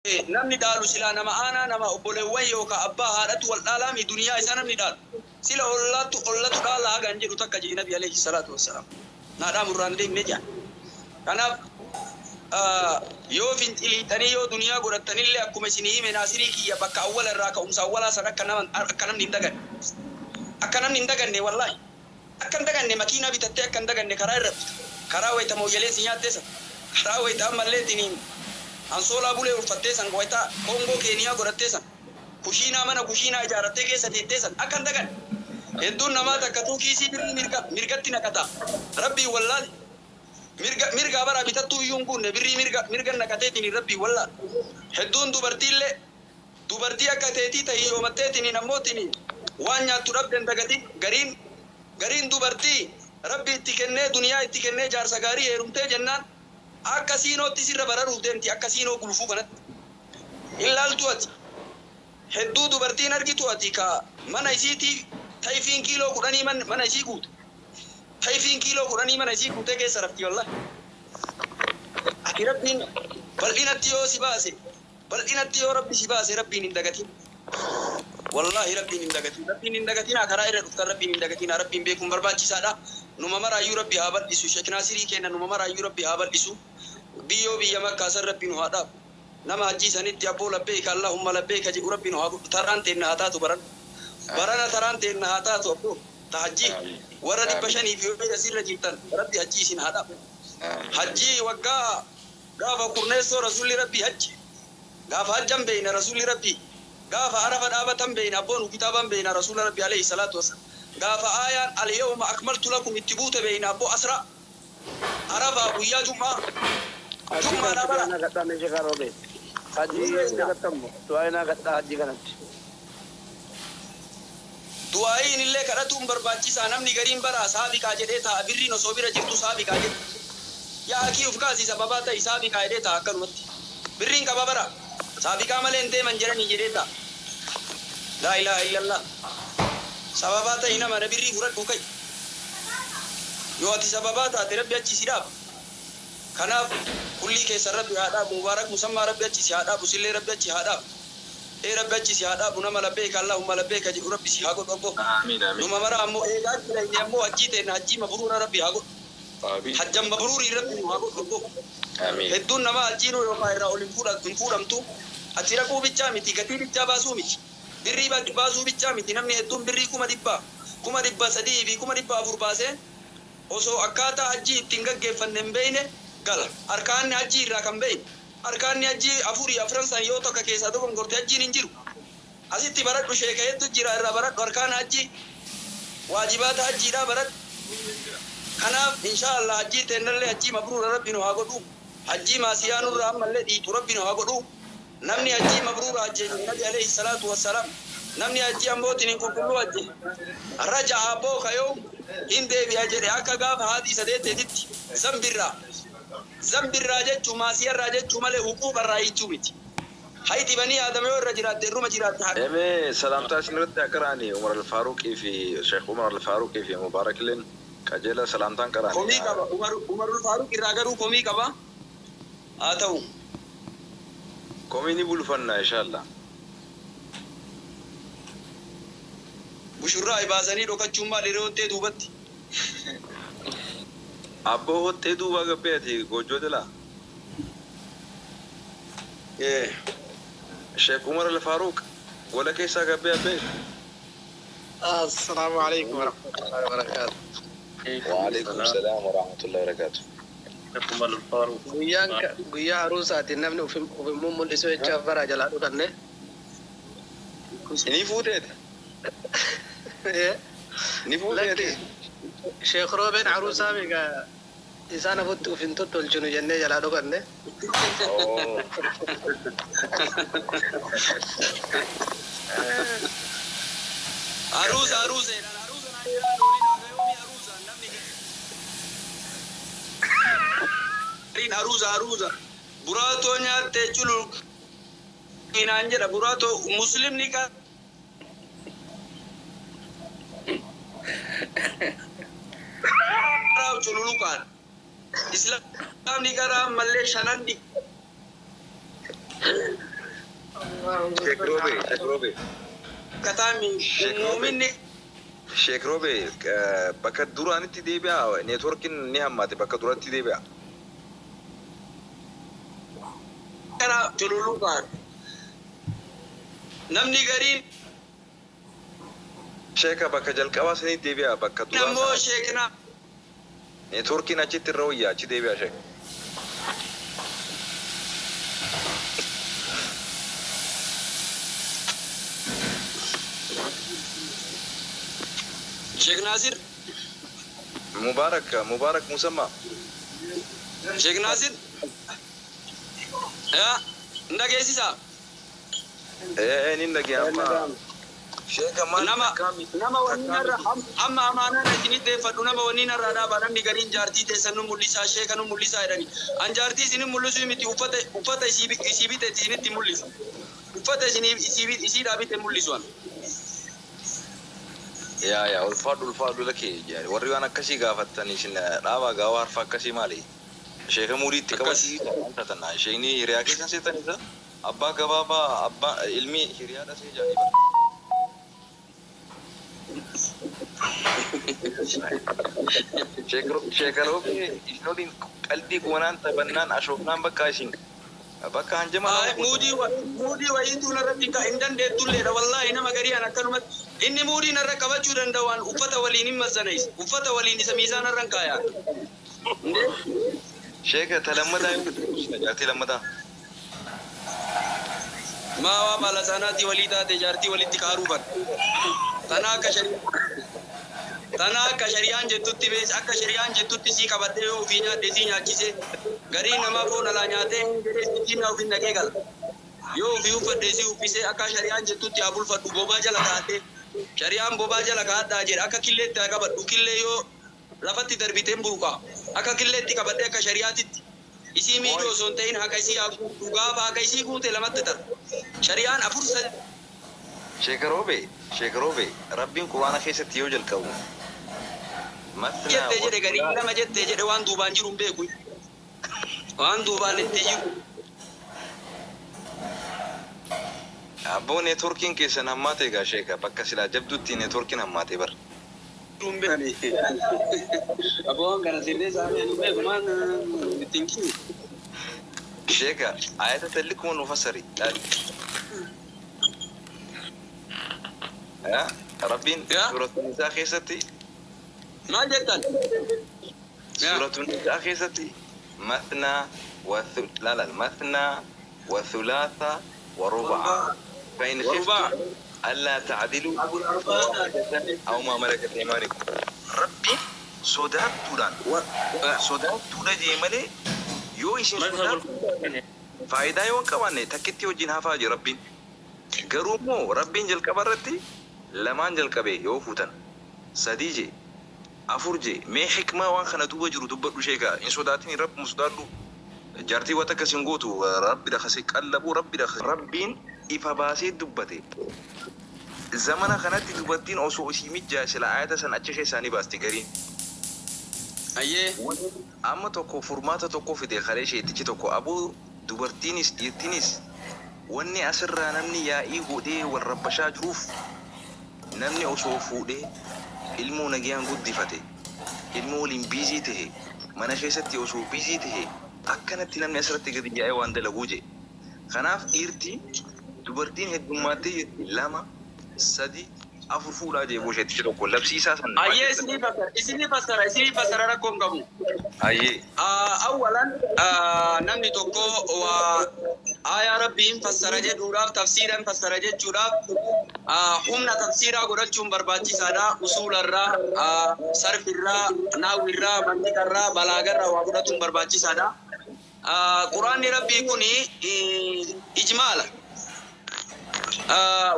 namni dhaalu sila nama aanaa nama obboleewwan yookaan abbaa haadhatu wal dhaalami duniyaa isa namni dhaalu sila ollatu dhaala hagan jedhu takka jedhi nabi alayhi salatu wassalam naadhaa murraan deemne jedhan kanaaf yoo finciliitanii yoo duniyaa godhattanillee akkuma isinii hime naasirii kiyya bakka awwala irraa ka'umsa awwalaa san akka namni hin daganne wallaahi akka hin daganne makiinaa bitattee akka hin daganne karaa irra karaa wayita mooyyalee si nyaattee san karaa wayita ammallee tiniin ansoolaa bulee uffattee san wayita koongoo keeniyaa godhattee san kushiinaa mana kushiinaa ijaarrattee keessa teettee san akka hin daganne hedduun namaa takka tuukiisii birrii mirgatti naqata rabbii wallaali mirga bara bitattuu iyyuu kunne birrii mirga naqateetiin rabbii wallaali hedduun dubartii akka teetii ta'ii yoomatteetiin nammootiin waan nyaattu dhabden dagatiin gariin dubartii rabbi itti kennee duniyaa itti kennee jaarsa gaarii heerumtee jennaan akka siinootti sirra bararuuf deemti akka siinoo gulufuu kanatti ilaaltu ati hedduu dubartiin argitu ati ka mana isiitii tayfiin kiiloo 10 mana isii guute tayfiin kiiloo 10 mana isii guute keessa rafti wallahi ati rabbiin bal'inatti yoo si baase bal'inatti yoo rabbi si baase rabbiin hin dagatin wallahi rabbiin hin dagatin karaa irra dhuftan rabbiin hin dagatin rabbiin beekuun barbaachisaadha numa maraayyuu rabbi haa bal'isu sheeknaa sirii kenna numa maraayyuu rabbi haa bal'isu biyya makkaa san rabbiin haa dhaabu nama hajjii sanitti abboo labbeeka allahumma labbeeka jedhu rabbiin haa godhu taraan teenna haa taatu barana taraan teenna haa taatu abboo ta hajjii warra 500 fi asirra jirtan rabbi hajjii isin haa dhaabu hajjii waggaa gaafa kurneessoo rasuulli rabbi hajji gaafa hajjan beeyna rasuulli rabbi gaafa arafa dhaabatan beeyna abboon kitaaban beeyna rasuula rabbi alayhi salaatu wasallam gaafa ayaan al-yawma akmaltu lakum ittibute beeyna abboo asra arafa guyyaa jum'aa nabara gaddaame shekarobe haji nagatammo du'ayna gadda haji kanatti du'aayin illee kadhatuun barbaachisaa namni gariin bara saabiqaa jedhee ta'a birriin osoo bira jirtu saabiqaa jedhe yaa akii uf kaasii sababaa ta'e saabiqaa jedhee ta'a akkanumatti birriin qaba bara saabiqaa malee hin deeman jedhanii jedhee ta'a laa ilaaha illallah sababaa ta'e nama na birrii fudhadhu kai yoo ati sababaa taate rabbi achi si dhaaba kanaaf kulli keessa rabbi haa dhaabu mubaarak musammaa rabbi achi si haa dhaabu sillee rabbi achi haa dhaabu rabbi achi si haa dhaabu nama labbeeka allahumma labbeeka jedhu rabbi si haa godhu abboo numa mara ammoo eegaa jireenya ammoo hajjii ta'e hajjii mabruura rabbi haa godhu hajjan mabruurii rabbi haa godhu abboo hedduun nama hajjiinuu yookaan irraa ol hin fuudhamtu ati raquu bichaa miti gatii bichaa baasuu miti birrii baasuu bichaa miti namni hedduun birrii 1,300 fi 1,400 baasee osoo akkaataa hajjii ittiin gaggeeffanne hin beeyne gala arkaanni hajjii irraa kan beeyne arkaanni hajjii 4 san yoo tokko keessaa tokko gorte hajjiin hin jiru asitti baradhu sheeka hedduu jira irraa baradhu arkaan hajjii waajibaata hajjiidhaa baradhu kanaaf inshaallah hajjii teennallee hajjii mabruura rabbi nu haa godhu hajjii maasiyaanurraa ammallee dhiitu rabbi nu haa godhu namni hajjii mabruura hajjeenye nabi alayhi salaatu wassalaam namni hajjii ammootiin hin qulqulluu hajje raja'a abboo kayoo hin deebi'a jedhe akka gaafa haati isa deetteetitti zambirraa jechuu maasiyarraa jechuu malee huquuqarraa hichuu miti hayti banii aadama yoo irra jiraatte irruma jiraatte haqa salaamtaa isinirratti akkaraani umar al-faaruqii fi sheekh umar al-faaruqii fi mubaarak illeen qajeela salaamtaan qaraani komii qaba umar al-faaruq irraa garuu komii qaba haa ta'u komii ni bulfanna inshaallah bushurraa ibaasanii dhokachuun maal hiree hottee duubatti abboo hottee duubaa gabbeeti goojjoo dila sheekh umar al-faaruq wala keessaa gabbee abbee السلام عليكم ورحمة الله وبركاته. وعليكم السلام ورحمة الله وبركاته. عمر الفاروق. قيا عروسات النمل وفي مم الإسوي تشافر جلاد وكنه. نيفوتت. نيفوتت. شيخ روبين عروسة بيجا إنسان فوت وفي توت الجنو جنة جلاد وكنه. عروس عروسة براتو نياتي چلو inanjira burato muslim nika raw chululukan islam nika ra malle shanandi Sheikh Robe. Katami mu'minni Sheikh Robe bakka duraanitti deebi'a networkin ni hammaate bakka duraatti deebi'a. kana tululuqaan namni gariin Sheikh bakka jalqabaa sanii deebi'a bakka duraa. namoo sheekna Networkin achitti irra wayyaa achi deebi'a Sheikh. Sheikh Nasir Mubarak Musamma. Sheikh Nasir ya ndageessisa Nin dhagee amma. Sheikh maal nama wanninarra amma amaanaan isinii deeffadhu nama wanninarraa dhaabaa namni gariin jaartii teessan nu mul'isaa sheeka nu mul'isaa jedhani an jaartii isinin mul'isuu miti uffata isii bite isinitti mul'isu uffata isii dhaabite mul'isu an yaa ulfaadhu lakkee warri waan akkasii gaafattan isin dhaabaa gaawaa harfa akkasii maali? Sheeka muriitti qabasii tanna sheekni hiriyaa keessa seetanisa abbaa gabaabaa abbaa ilmi hiriyaadha see jaaniba. Sheeka Robe isnoodin qalbii goonaan taphannaan ashoofnaan bakka isin bakka hanjama muudii wayiituu narratti hin dandeettulleedha wallaahi nama gari'an akkanumatti inni muudii narra qabachuu danda'an uffata waliin hin massanees uffata waliin isa miizaanarra hin kaayaa Sheeka talammadaa jaartii lammadaa maawaa baala saanaatti walii taate jaartii walitti kaaruufan tana akka shari'aan jettutti bees akka shari'aan jettutti sii qabadhee yoo ofii nyaadhe sii nyaachise garii namaa foon alaa nyaatee jedhee ofin naqee gala yoo ofii uffadhee sii uffisee akka shari'aan jettutti haa bulfadhu bobaa jala kaa'attee shari'aan bobaa jala kaa'adhaa jedha akka killeetti haa qabadhu killee yoo lafatti darbiteen buruqa akka killeetti qabadhee akka shari'aatitti isii miidhoo osoo hin ta'in haka isii gaafa haka isii guute lamatti tara shari'aan afur sadi. Sheek Robe rabbiin quraana keessatti yoo jalqabu jettee jedhe garii nama jettee jedhe waan duubaan jiru hin beeku waan duubaan itti jiru. Abboo networkiin keessan hammaate egaa sheeka bakka silaa jabdutti networkiin hammaate bar. Abboon kana sirree isaanii hin beeku maan ittiin kiini. Sheeka ayata tallikuma nu fassari dhaali. Rabbiin suuratul Nisaa keessatti maal jettan? suuratul Nisaa keessatti mathnaa wa thulaatha wa ruba'a فإن خفتم ألا تعدلوا أو ما ملكت أيمانكم ربي صدات جملة يويشين صدات فائدة يوم كمان تكتي وجنها فاجي ربي قرومو ربي جل كبرتي لمان جل كبي يوفوتن سديجي أفرجي ما حكمة وان خنتو وجرو دبر شيكا إن صداتني رب مصدارو جارتي وتكسنغوتو ربي دخسي قلبو ربين ifa baasee dubbate zamana kanatti dubartiin osoo isii mijjaasila ayata san achi keessaanii baasti gariin ayyee amma tokko furmaata tokko fide kalee sheetichi tokko abuu dubartiinis dhiirtiinis wanni asirraa namni yaa'ii godhee wal rabbashaa jiruuf namni osoo fuudhee ilmoo nagayaan guddifate ilmoo waliin biizii tahe mana keessatti osoo biizii tahe akkanatti namni asirratti gadi yaa'ee waan dalaguu je kanaaf dhiirti dubartiin heddummaatee lama sadi afur fuudhaa jeeboo sheetichi tokko labsiisaa san ayyee isinii fassara rakkoon qabu ayyee awwalan namni tokko aayaa rabbiin fassara jedhuudhaaf tafsiiran fassara jechuudhaaf humna tafsiiraa godhachuun barbaachisaadha usuularraa sarfirraa naawwirraa mantiqarraa balaagarraa waa godhatuun barbaachisaadha quraanni rabbii kuni ijmaala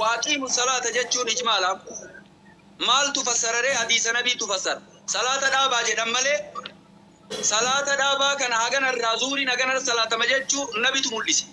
واقيموا الصلاة جتشون إجمالا مال تفسر حديث نبي تفسر صلاة دابا جدًا ملي صلاة دابا كان هاجنا الرازوري نجنا الصلاة مجتشو نبي تمليس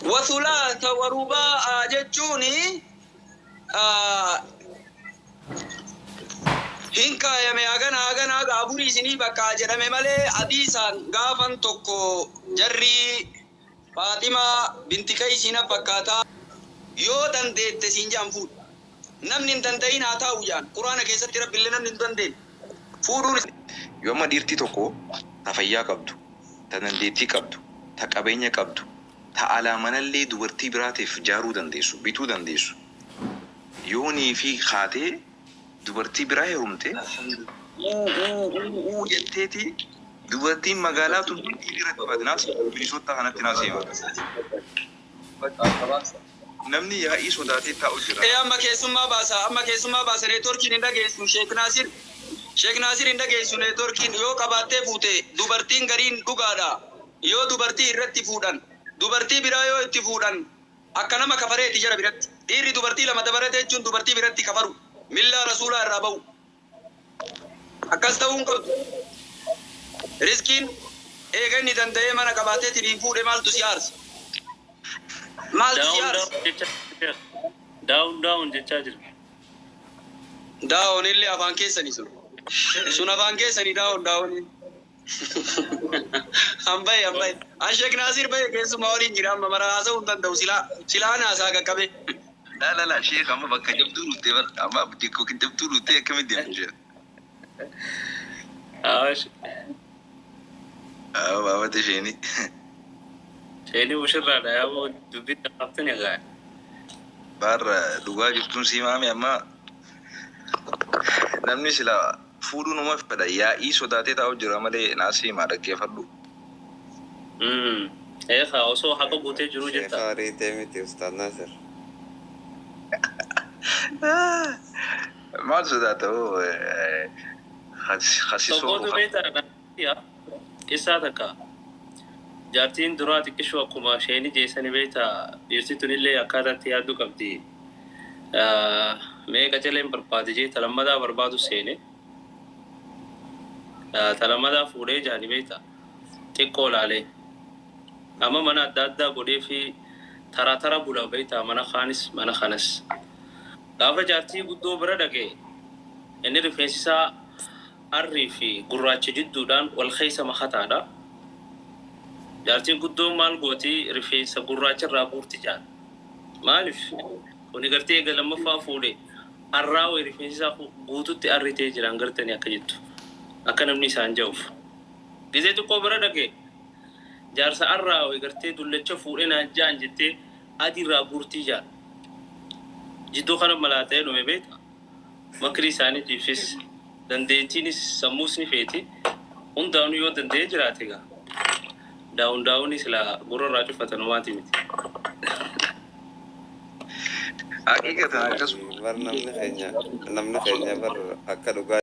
وثلاث ورباع جتشوني هنكا يمي هاجنا أبوري سني بكا جدًا ملي حديثا غافن توكو جري Faaximaa binti Qaysina fakkaata yoo dandeette siin jaan fuudhu. Namni hin danda'in haa taa'u jaan. Quraana keessatti Rabbiillee namni hin dandeenye. Fuudhuun yoo amma dhiirtii tokko ta fayyaa qabdu, ta dandeettii qabdu, ta qabeenya qabdu, ta alaamanallee dubartii biraatiif jaaruu dandeessu, bituu dandeessu. Yoonii fi haatee dubartii biraa heerumte jetteeti dubartiin magaalaa tun dhiira qabadnaas bilisota kanatti naas hima. Namni yaa'ii sodaatee taa'u jira. Amma keessummaa baasa neetworkiin hin dhageessu Sheek Naasir hin dhageessu neetworkiin yoo qabaattee fuute dubartiin gariin dhugaadha. Yoo dubartii irratti fuudhan dubartii biraa yoo itti fuudhan akka nama kafareeti jara biratti. Dhiirri dubartii lama dabalate jechuun dubartii biratti kafaru. Millaa rasuulaa irraa bahu. Akkas ta'uu hin qabdu. Riskiin eega inni danda'ee mana qabaateetiin fuudhe maaltu si aarsa? Maaltu si aarsa? Down jechaa jira. Daawon illee afaan keessanii sun. Sun afaan keessanii daawon. Ambaye. Sheek Naasir baye keessumaa waliin jira amma mara haasa'uu hin danda'u silaa haasaa qaqqabe. La sheek amma bakka jabduu dhuftee bar amma dikkoo jabduu dhuftee akkamitti deemu jira. Baabate isheenii. Isheenii mushirraadha yaa dubbii dhaabtani egaa. Barra dhugaa jirtuun siimaame amma namni sila fuudhuu nama fedha yaa'ii sodaatee taa'u jira malee naasii maa dhaggeeffadhu. Eegaa osoo haqa guutee jiru jirta. Sheekha Ariitee miti Ustaad Naasir. Maal sodaata hoo hasisoo. Tokkotu beektaa isaa takka. Jaartiin duraa xiqqishuu akkuma isheen jeessanii beektaa dhiirti tunillee akkaataatti yaaddu qabdi. Mee qacaleen barbaade jee talammadaa barbaadu seene. Talammadaa fuudhee jaani beektaa xiqqoo laalee. Amma mana adda addaa godhee fi tara bula beektaa mana kaanis mana kanas. Gaafa jaartii guddoo bira dhagee inni rifeensisaa arrii fi gurraacha jidduudhaan wal keessa makataadha. Jaartiin guddoon maal gootii rifeensa gurraacha irraa buurti jaan. Maaliif? Kuni gartee eega lammaffaa fuudhee arraawee rifeensisaa guututti arritee jiran gartanii akka jettu. Akka namni isaan ja'uuf. Gizee xiqqoo bira dhagee jaarsa arraawee gartee dullacha fuudhee naan jaan jettee adii irraa buurtii jaan. Jidduu kana malaatee dhume beekta. Makri isaaniitiifis dandeettiinis sammuus ni feeti. Hundaanuu yoo danda'ee jiraate egaa. Daawun sila gurra irraa cufatan maati miti. Haqiiqatan akkasuma. Bar namni keenya bar akka dhugaa